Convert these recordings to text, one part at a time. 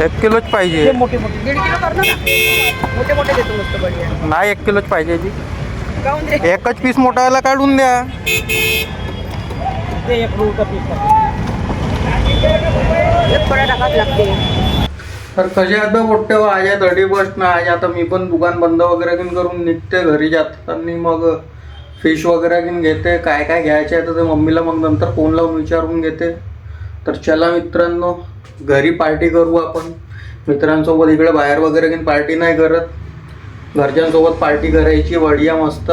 1 किलोच पाहिजे. मोठे मोठे 1.5 किलो कर ना. मोठे मोठे देतो मस्त बढिया. नाही 1 किलोच पाहिजे जी. काऊन रे? एकच पीस मोठाला काढून द्या. ते 1 किलो का पीस एक थोड्या टाकाच लागते. तर कसे आता मोठे आज आहे 31 ना. आज आता मी पण दुकान बंद वगैरे करून निघते घरी जात आणि मग फिश वगैरे घेते. काय काय घ्यायचे आहे तर ते मम्मीला मग नंतर फोन लावून विचारून घेते. तर चला मित्रांनो, घरी पार्टी करू आपण मित्रांसोबत. इकडे बाहेर वगैरे पार्टी नाही करत, घरच्यांसोबत पार्टी करायची बढिया मस्त.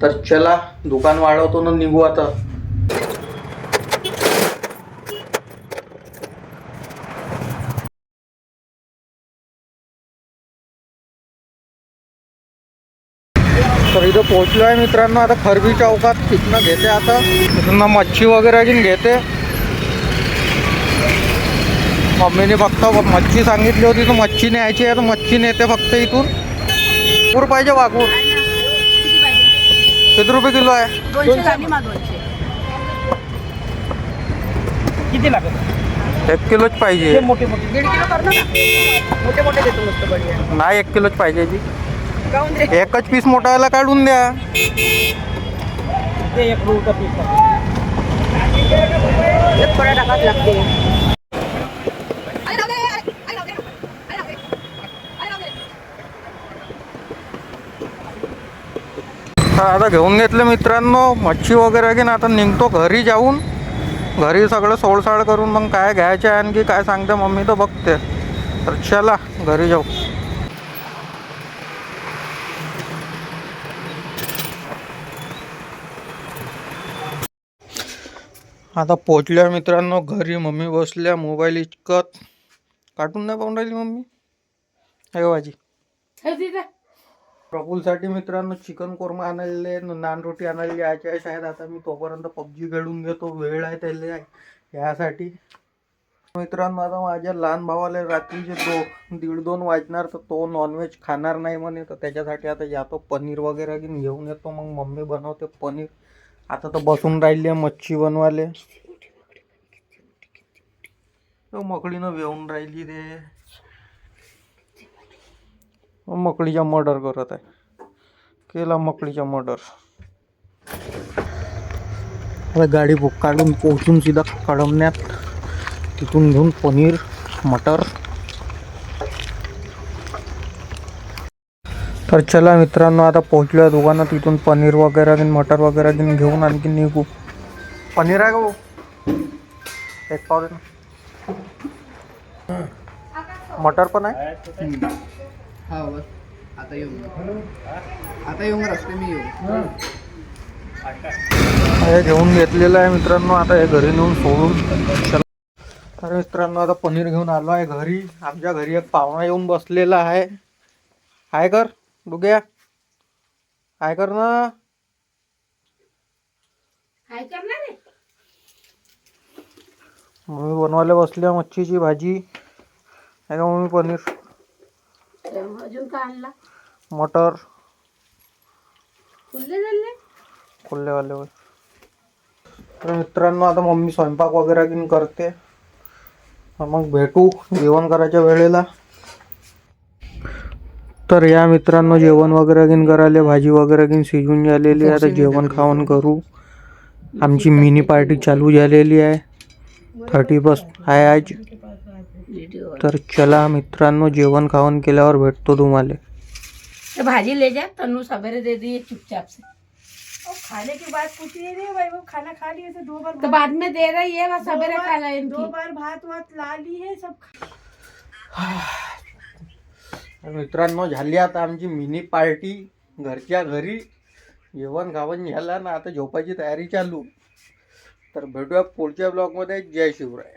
तर चला दुकान वाढवतो ना निघू आता. तर इथं पोहोचलो आहे मित्रांनो. आता खरबी चौकात तिथनं घेते. आता तिथनं मच्छी वगैरे घेते. मम्मीने फक्त मच्छी सांगितली होती तर मच्छी न्यायची आहे तर मच्छी नेते फक्त इथून. वाघूर पाहिजे वाघूर. किती रुपये किलो आहे? 200. किती लागत? 1 किलोच पाहिजे. मोठे मोठे 1.5 किलो कर ना. मोठे मोठे देतो मस्त बढिया. नाही 1 किलोच पाहिजे जी. काऊन रे? एकच पीस मोठाला काढून द्या. ते 1 किलो का पीस एक थोड्या टाकाच लागते. आता घेऊन घेतले मित्रांनो मच्छी वगैरे की आता निघतो घरी. जाऊन घरी सगळं सोडसाड करून मग काय घ्यायचं आहे आणखी काय सांगते मम्मी तर बघते. तर चला घरी जाऊ. आता पोचल्या मित्रांनो घरी. मम्मी बसल्या मोबाईल इचकत. काटून नाही पाहून राहिली मम्मी. आहे भाजी. प्रफुलसाठी मित्रांनो चिकन कोरमा आणले, नान रोटी आणली यायची आहे शायद. आता मी तोपर्यंत पबजी खेळून घेतो. वेळ आहे त्याला यासाठी मित्रांनो. आता माझ्या लहान भावाला रात्रीचे 1:30-2 वाजणार तर तो नॉनव्हेज खाणार नाही म्हणे. तर त्याच्यासाठी आता जातो पनीर वगैरे घेऊन येतो. मग मम्मी बनवते पनीर. आता तर बसून राहिली आहे मच्छी बनवाले. मकडीनं वेवून राहिली रे. मकडीचा मर्डर करत आहे. केला मकडीचा मर्डर. आता गाडी बुक काढून पोहोचून सीधा कळमण्यात. तिथून घेऊन पनीर मटर. तर चला मित्रांनो आता पोहोचलो दुकानात. तिथून पनीर वगैरे मटर वगैरे घेऊन आणखी निघू. पनीर आहे का भाऊ? एक पाव दे ना. मटर पण आहे. आता येऊन रस्ते मी येऊ. हे घेऊन घेतलेलं आहे मित्रांनो. आता हे घरी नेऊन सोडून. तर मित्रांनो आता पनीर घेऊन आलो आहे घरी. आमच्या घरी एक पाहुणा येऊन बसलेला आहे. हाय कर डुग्या. हाय कर ना. काय करणार रे? मम्मी बनवायला बसल्या मच्छीची भाजी. आहे का मम्मी? पनीर अजून काय आणला? मटर खुल्लेवाले. तर मित्रांनो आता मम्मी स्वयंपाक वगैरे करते. मग भेटू जेवण करायच्या वेळेला. तर या मित्रांनो जेवण वगैरे करायला. भाजी वगैरे शिजून झालेली आहे. आता जेवण खावण करू. आमची मिनी पार्टी चालू झालेली आहे. 31 आहे आज. तर चला मित्रांनो जेवण खावण केल्यावर भेटतो तुम्हाला. भाजी ले जा तन्नू सवेरे दे दी चुपचाप से. खाने की बात पूछी है रे भाई. वो खाना खा लिए थे 2 बार. तो बाद में दे रही है, बस सवेरे खा गए. 2 बार भात ला ली है सब. मित्रांनो झाली आता आमची मिनी पार्टी घरच्या घरी. जेवण खावण झालं ना. आता झोपायची तयारी चालू. तर भेटूया पुढच्या ब्लॉगमध्ये. जय शिवराय.